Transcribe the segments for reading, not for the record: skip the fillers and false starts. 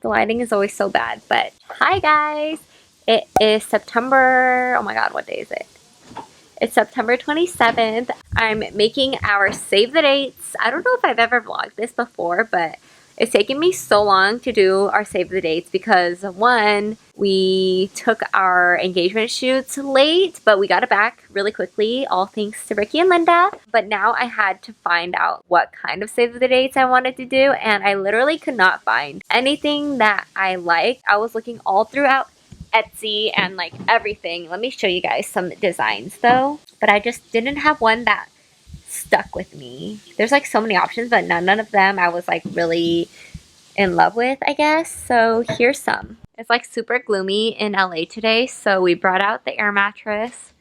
The lighting is always so bad, but hi guys! It is September, oh my god, what day is it? It's September 27th. I'm making our save the dates. I don't know if I've ever vlogged this before, but it's taken me so long to do our save the dates because one, we took our engagement shoots late, but we got it back really quickly, all thanks to Ricky and Linda. But now I had to find out what kind of save the dates I wanted to do, and I literally could not find anything that I liked. I was looking all throughout Etsy and like everything. Let me show you guys some designs though, but I just didn't have one that stuck with me. There's like so many options, but none of them I was like really in love with, I guess. So here's some. It's like super gloomy in LA today, so we brought out the air mattress.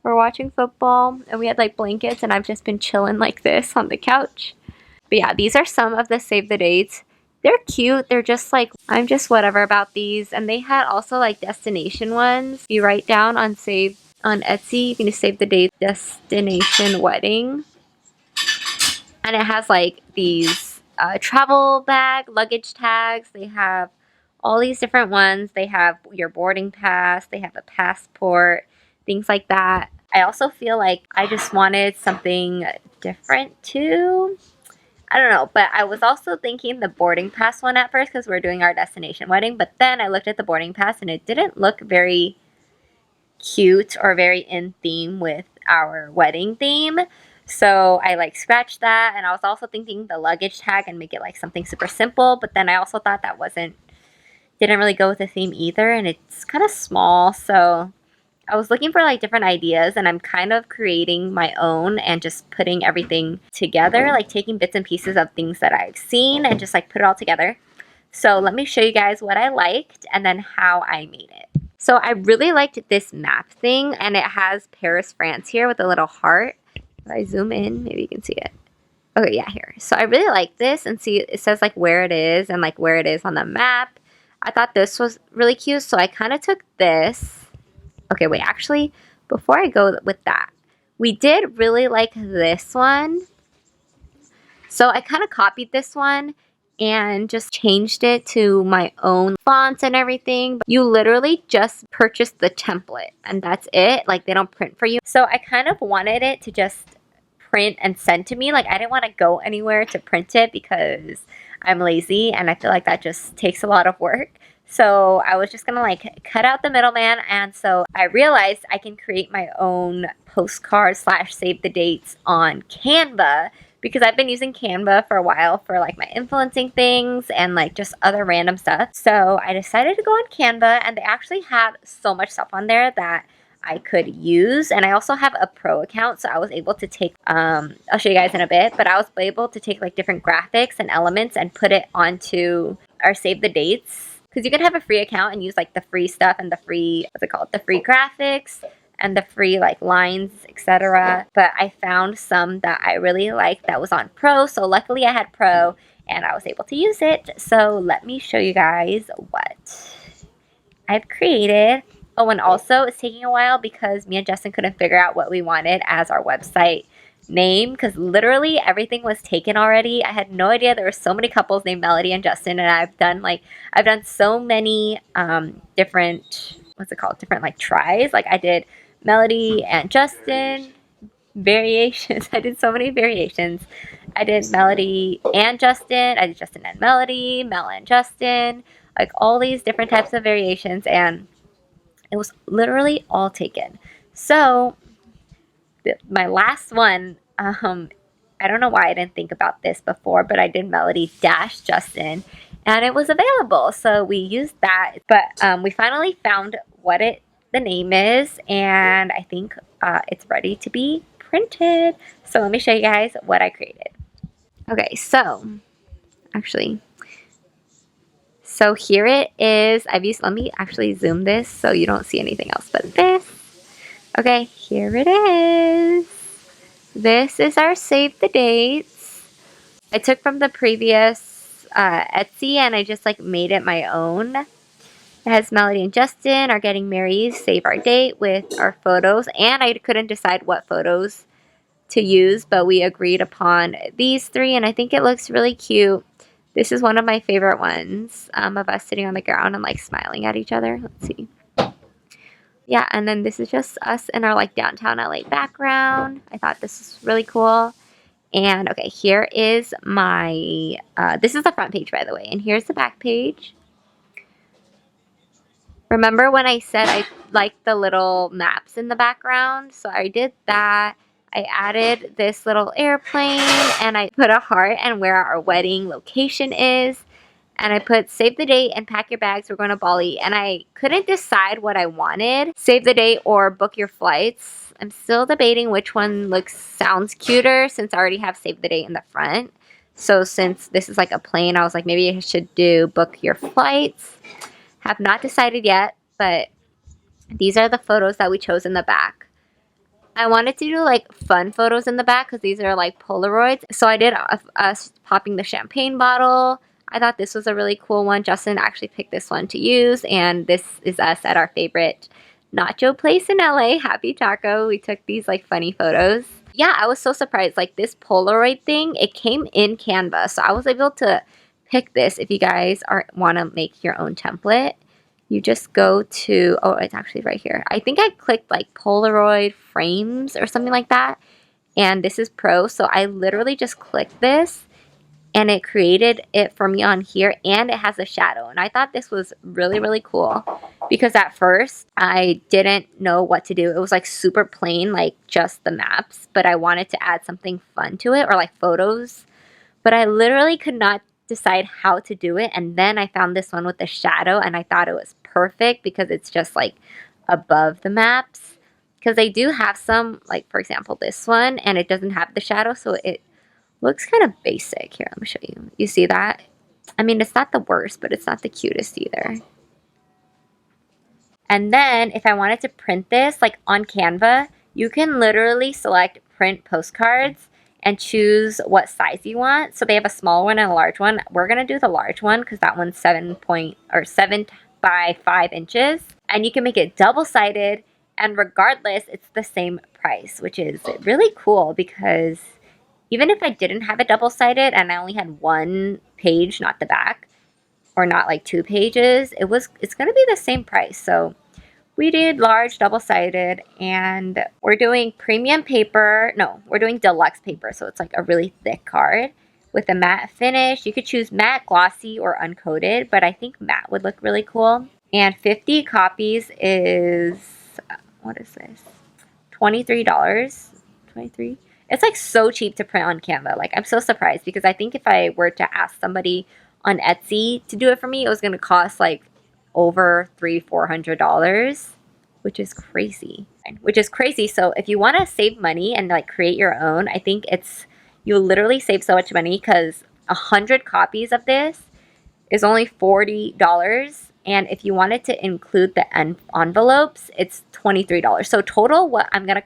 We're watching football and we had like blankets, and I've just been chilling like this on the couch. But yeah, these are some of the save the dates. They're cute. They're just like, I'm just whatever about these. And they had also like destination ones. You write down on Etsy, you can just save the date destination wedding. And it has like these travel bag, luggage tags. They have all these different ones. They have your boarding pass. They have a passport, things like that. I also feel like I just wanted something different too. I don't know, but I was also thinking the boarding pass one at first because we're doing our destination wedding. But then I looked at the boarding pass and it didn't look very cute or very in theme with our wedding theme. So I like scratched that, and I was also thinking the luggage tag and make it like something super simple, but then I also thought that didn't really go with the theme either, and it's kind of small. So I was looking for like different ideas, and I'm kind of creating my own and just putting everything together, like taking bits and pieces of things that I've seen and just like put it all together. So let me show you guys what I liked and then how I made it. So I really liked this map thing, and it has Paris, France here with a little heart. If I zoom in, maybe you can see it. Okay, yeah, here. So I really like this, and see it says like where it is and like where it is on the map. I thought this was really cute, so I kind of took this. Okay, wait, actually, before I go with that, we did really like this one. So I kind of copied this one and just changed it to my own fonts and everything. You literally just purchase the template and that's it. Like, they don't print for you. So I kind of wanted it to just print and send to me. Like, I didn't want to go anywhere to print it because I'm lazy and I feel like that just takes a lot of work. So I was just gonna like cut out the middleman, and so I realized I can create my own postcard / save the dates on Canva, because I've been using Canva for a while for like my influencing things and like just other random stuff. So I decided to go on Canva, and they actually have so much stuff on there that I could use. And I also have a pro account, so I was able to take, I'll show you guys in a bit, but I was able to take like different graphics and elements and put it onto our save the dates. Because you can have a free account and use like the free stuff and the free, what's it called? The free graphics and the free like lines, etc. But I found some that I really liked that was on Pro. So luckily I had Pro and I was able to use it. So let me show you guys what I've created. Oh, and also it's taking a while because me and Justin couldn't figure out what we wanted as our website name, because literally everything was taken already. I had no idea there were so many couples named Melody and Justin, and I've done so many different, what's it called, different like tries. Like I did Melody and Justin variations. I did so many variations. I did Melody and Justin. I did Justin and Melody, Mel and Justin, like all these different types of variations, and it was literally all taken. So my last one, I don't know why I didn't think about this before, but I did Melody dash Justin, and it was available, so we used that. But we finally found what the name is, and I think it's ready to be printed. So let me show you guys what I created. Okay, so actually, so here it is. Let me actually zoom this so you don't see anything else but this. Okay, here it is. This is our save the dates. I took from the previous Etsy, and I just like made it my own. It has Melody and Justin are getting married, save our date with our photos, and I couldn't decide what photos to use, but we agreed upon these three, and I think it looks really cute. This is one of my favorite ones of us sitting on the ground and like smiling at each other. Let's see. Yeah, and then this is just us in our like downtown LA background. I thought this is really cool. And okay, here is my, this is the front page, by the way, and here's the back page. Remember when I said I liked the little maps in the background? So I did that. I added this little airplane, and I put a heart and where our wedding location is. And I put save the date and pack your bags, we're going to Bali. And I couldn't decide what I wanted, save the date or book your flights. I'm still debating which one sounds cuter since I already have save the date in the front. So since this is like a plane, I was like, maybe I should do book your flights. Have not decided yet, but these are the photos that we chose in the back. I wanted to do like fun photos in the back because these are like Polaroids. So I did us popping the champagne bottle. I thought this was a really cool one. Justin actually picked this one to use, and this is us at our favorite nacho place in LA, Happy Taco. We took these like funny photos. Yeah, I was so surprised. Like this Polaroid thing, it came in Canva, so I was able to pick this. If you guys want to make your own template, you just go to, oh, it's actually right here. I think I clicked like Polaroid frames or something like that, and this is Pro, so I literally just clicked this and it created it for me on here, and it has a shadow. And I thought this was really, really cool because at first I didn't know what to do. It was like super plain, like just the maps, but I wanted to add something fun to it or like photos, but I literally could not decide how to do it. And then I found this one with the shadow, and I thought it was perfect because it's just like above the maps, because they do have some, like for example this one, and it doesn't have the shadow, so it looks kind of basic. Here, let me show you. You see that? I mean, it's not the worst, but it's not the cutest either. And then if I wanted to print this, like on Canva, you can literally select print postcards and choose what size you want. So they have a small one and a large one. We're going to do the large one because that one's 7 by 5 inches. And you can make it double-sided, and regardless, it's the same price, which is really cool because even if I didn't have it double-sided and I only had one page, not the back, or not like 2 pages, it's going to be the same price. So we did large double-sided, and we're doing premium paper. No, we're doing deluxe paper, so it's like a really thick card with a matte finish. You could choose matte, glossy, or uncoated, but I think matte would look really cool. And 50 copies is, what is this? $23. 23. It's like so cheap to print on Canva. Like I'm so surprised because I think if I were to ask somebody on Etsy to do it for me, it was going to cost like over $300-400, which is crazy. So if you want to save money and like create your own, I think you'll literally save so much money because 100 copies of this is only $40. And if you wanted to include the envelopes, it's $23. So total, what I'm gonna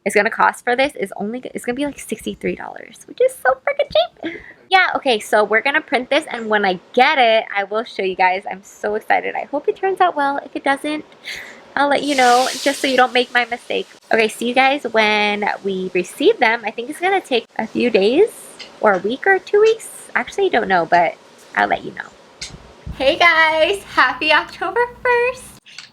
it's gonna cost for this is it's gonna be like $63, which is so freaking cheap. Yeah, okay, so we're gonna print this, and when I get it, I will show you guys. I'm so excited. I hope it turns out well. If it doesn't, I'll let you know, just so you don't make my mistake. Okay, see you guys when we receive them. I think it's gonna take a few days, or a week or 2 weeks. Actually, I don't know, but I'll let you know. Hey guys, happy October 1st.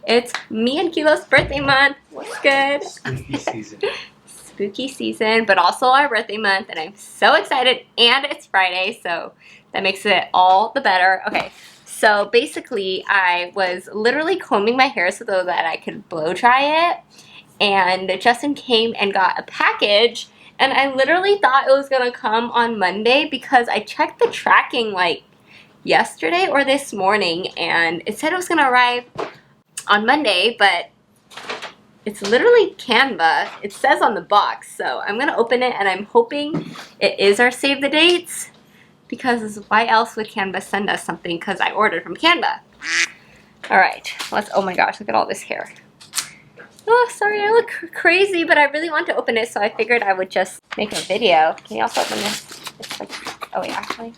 It's me and Kilo's birthday month. What's good? Spooky season. Spooky season, but also our birthday month, and I'm so excited, and it's Friday, so that makes it all the better. Okay, so basically I was literally combing my hair so that I could blow dry it, and Justin came and got a package, and I literally thought it was gonna come on Monday because I checked the tracking like yesterday or this morning, and it said it was gonna arrive on Monday, but it's literally Canva. It says on the box, so I'm gonna open it, and I'm hoping it is our save the dates, because why else would Canva send us something? Because I ordered from Canva. All right, oh my gosh, look at all this hair. Oh, sorry, I look crazy, but I really want to open it, so I figured I would just make a video. Can you also open this? It's like, oh wait, actually.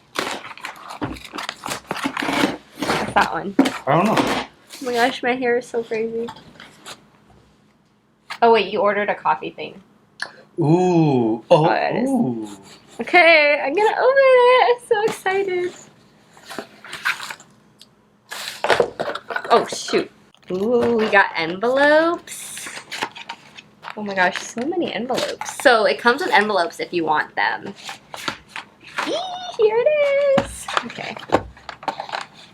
What's that one? I don't know. Oh my gosh, my hair is so crazy. Oh wait, you ordered a coffee thing. Ooh. Oh, ooh. Okay, I'm gonna open it. I'm so excited. Oh shoot. Ooh, we got envelopes. Oh my gosh, so many envelopes. So it comes with envelopes if you want them. Eee, here it is. Okay. Oh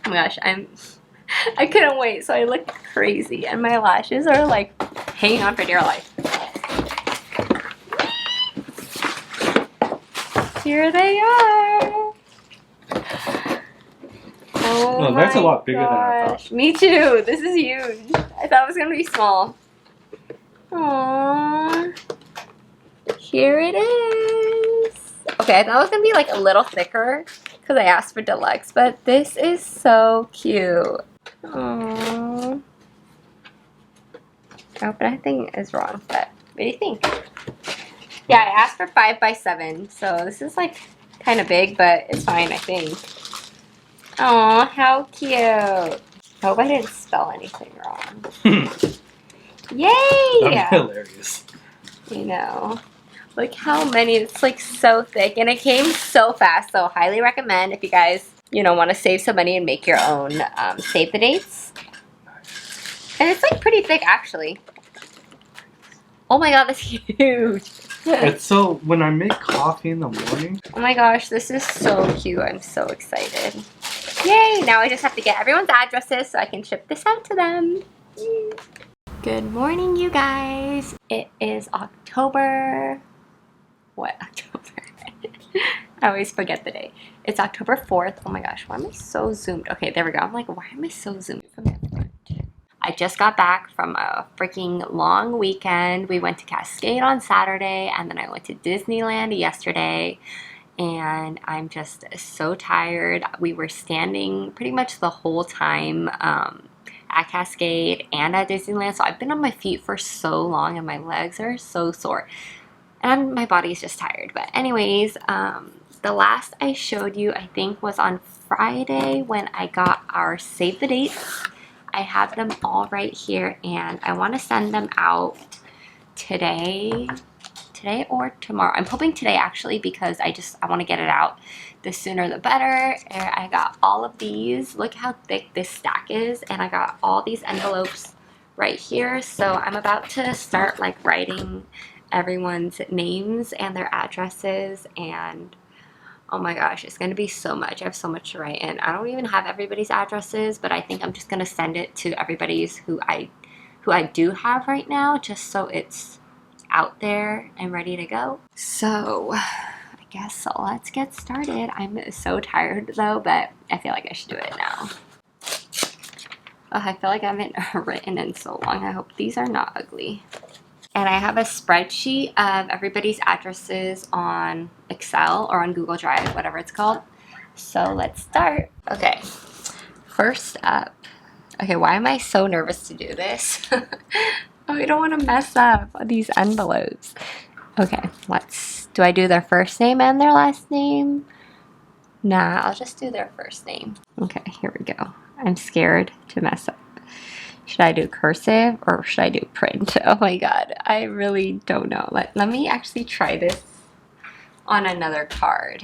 my gosh, I couldn't wait, so I look crazy and my lashes are like hanging on for dear life. Here they are. Oh, that's a lot bigger than I thought. Me too. This is huge. I thought it was gonna be small. Aww. Here it is. Okay, I thought it was gonna be like a little thicker because I asked for deluxe, but this is so cute. Aww. I hope nothing is wrong, but what do you think? Yeah, I asked for 5 by 7, so this is like kind of big, but it's fine, I think. Aw, how cute. I hope I didn't spell anything wrong. Yay! That'd be hilarious. You know. Look how many, it's like so thick, and it came so fast, so highly recommend if you guys, you know, want to save some money and make your own save the dates. And it's like pretty thick, actually. Oh my god, that's huge. It's so, when I make coffee in the morning. Oh my gosh, this is so cute. I'm so excited. Yay! Now I just have to get everyone's addresses so I can ship this out to them. Good morning, you guys. It is October... What? October? I always forget the day. It's October 4th. Oh my gosh, why am I so zoomed? Okay, there we go. I'm like, why am I so zoomed from that front? I just got back from a freaking long weekend. We went to Cascade on Saturday, and then I went to Disneyland yesterday, and I'm just so tired. We were standing pretty much the whole time at Cascade and at Disneyland, so I've been on my feet for so long, and my legs are so sore. And my body's just tired. But anyways, the last I showed you, I think, was on Friday when I got our save the dates. I have them all right here, and I want to send them out today or tomorrow. I'm hoping today, actually, because I want to get it out. The sooner the better. And I got all of these. Look how thick this stack is, and I got all these envelopes right here. So I'm about to start like writing everyone's names and their addresses, and oh my gosh, it's gonna be so much. I have so much to write, and I don't even have everybody's addresses, but I think I'm just gonna send it to everybody's who I do have right now, just so it's out there and ready to go. So I guess let's get started. I'm so tired though, but I feel like I should do it now. Oh, I feel like I haven't written in so long. I hope these are not ugly. And I have a spreadsheet of everybody's addresses on Excel or on Google Drive, whatever it's called. So let's start. Okay, first up. Okay, why am I so nervous to do this? Oh, I don't want to mess up these envelopes. Okay, do I do their first name and their last name? Nah, I'll just do their first name. Okay, here we go. I'm scared to mess up. Should I do cursive or should I do print? Oh my god, I really don't know. Let me actually try this on another card.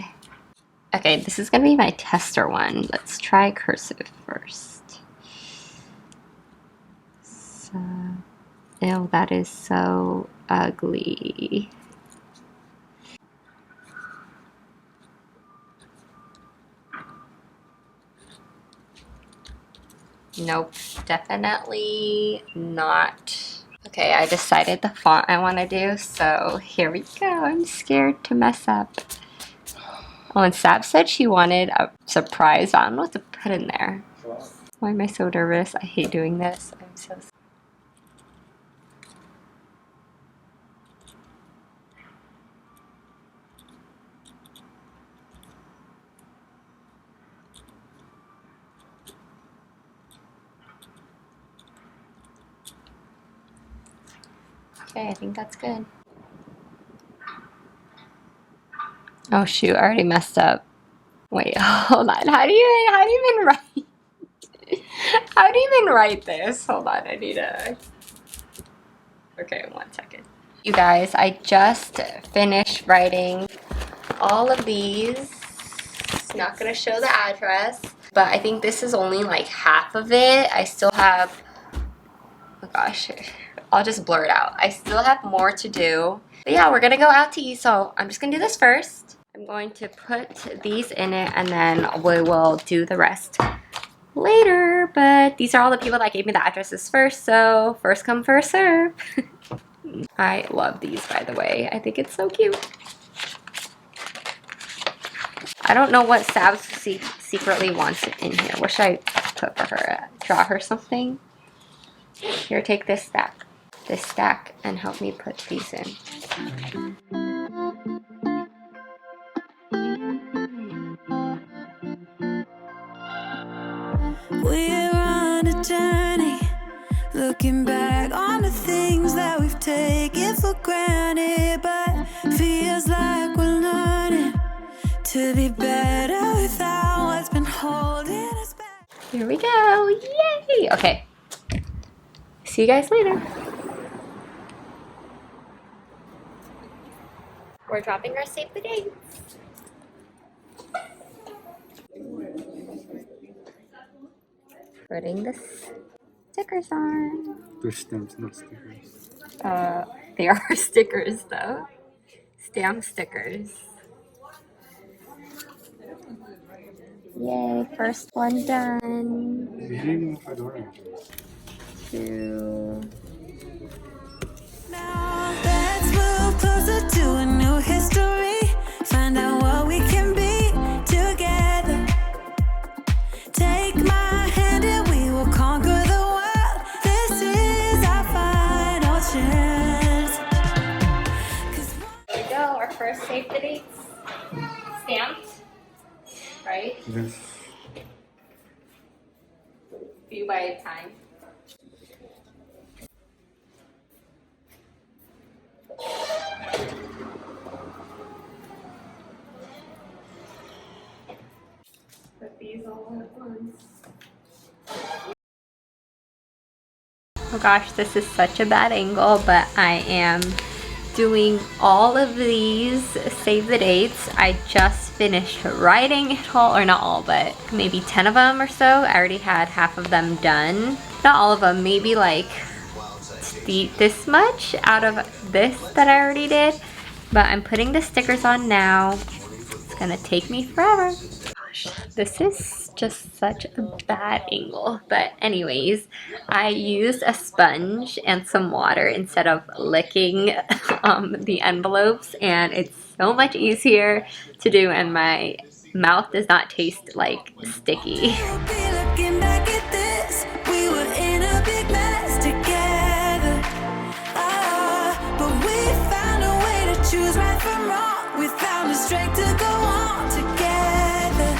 Okay, this is gonna be my tester one. Let's try cursive first. So, ew, that is so ugly. Nope, definitely not. Okay, I decided the font I want to do, so here we go. I'm scared to mess up. Oh, and Sab said she wanted a surprise. I don't know what to put in there. Why am I so nervous? I hate doing this. I'm so sorry. Okay, I think that's good. Oh shoot, I already messed up. Wait, hold on. How do you even write? How do you even write this? Hold on, I need a... Okay, 1 second. You guys, I just finished writing all of these. Not gonna show the address, but I think this is only like half of it. I still have, oh gosh, I'll just blur it out. I still have more to do. But yeah, we're gonna go out to eat, so I'm just gonna do this first. I'm going to put these in it and then we will do the rest later. But these are all the people that gave me the addresses first, so first come, first serve. I love these, by the way. I think it's so cute. I don't know what Sabs secretly wants in here. What should I put for her? Draw her something? Here, take this stack, and help me put these in. We're on a journey, looking back on the things that we've taken for granted, but feels like we're learning to be better without what's been holding us back. Here we go, yay! Okay, see you guys later. We're dropping our save the dates. Putting the stickers on. They're stamps, not stickers. They are stickers though. Stamp stickers. Yay, first one done. You didn't even put order. 2. Now let's move closer to a new history, find out what we can be together. Take my hand and we will conquer the world. This is our final chance. Here we go, our first save the dates. Stamped, right? Yes. Few by a time. Put these all at once. Oh gosh, this is such a bad angle, but I am doing all of these save the dates. I just finished writing it all, or not all, but maybe 10 of them or so. I already had half of them done. Not all of them, maybe like this much out of this that I already did. But I'm putting the stickers on now. It's gonna take me forever. Gosh, this is just such a bad angle. But anyways, I used a sponge and some water instead of licking the envelopes, and it's so much easier to do, and my mouth does not taste like sticky. We'll be looking back at this. We were in a big mess together. But we found a way to choose right from wrong. We found the strength to go on together.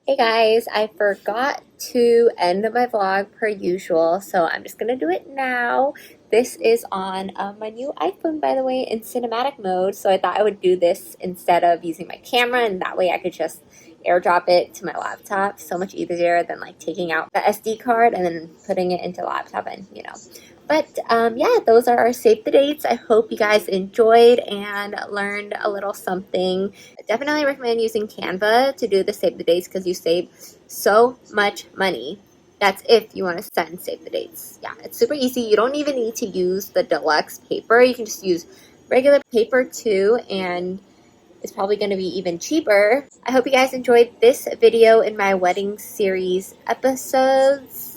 Hey guys, I forgot to end my vlog per usual, so I'm just gonna do it now. This is on my new iPhone, by the way, in cinematic mode, so I thought I would do this instead of using my camera, and that way I could just airdrop it to my laptop. So much easier than like taking out the SD card and then putting it into the laptop, and you know. But yeah, those are our save the dates. I hope you guys enjoyed and learned a little something. I definitely recommend using Canva to do the save the dates because you save so much money. That's if you want to send save the dates. Yeah, it's super easy. You don't even need to use the deluxe paper. You can just use regular paper too, and it's probably going to be even cheaper. I hope you guys enjoyed this video in my wedding series episodes.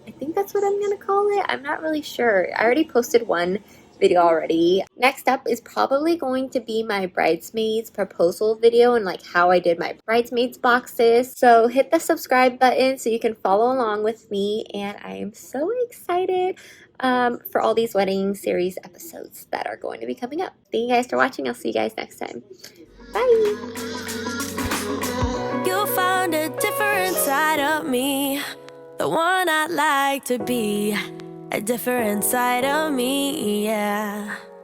I think that's what I'm going to call it. I'm not really sure. I already posted one video already. Next up is probably going to be my bridesmaids proposal video and like how I did my bridesmaids boxes. So hit the subscribe button so you can follow along with me, and I am so excited for all these wedding series episodes that are going to be coming up. Thank you guys for watching. I'll see you guys next time. Bye! You'll find a different side of me, the one I'd like to be, a different side of me, yeah.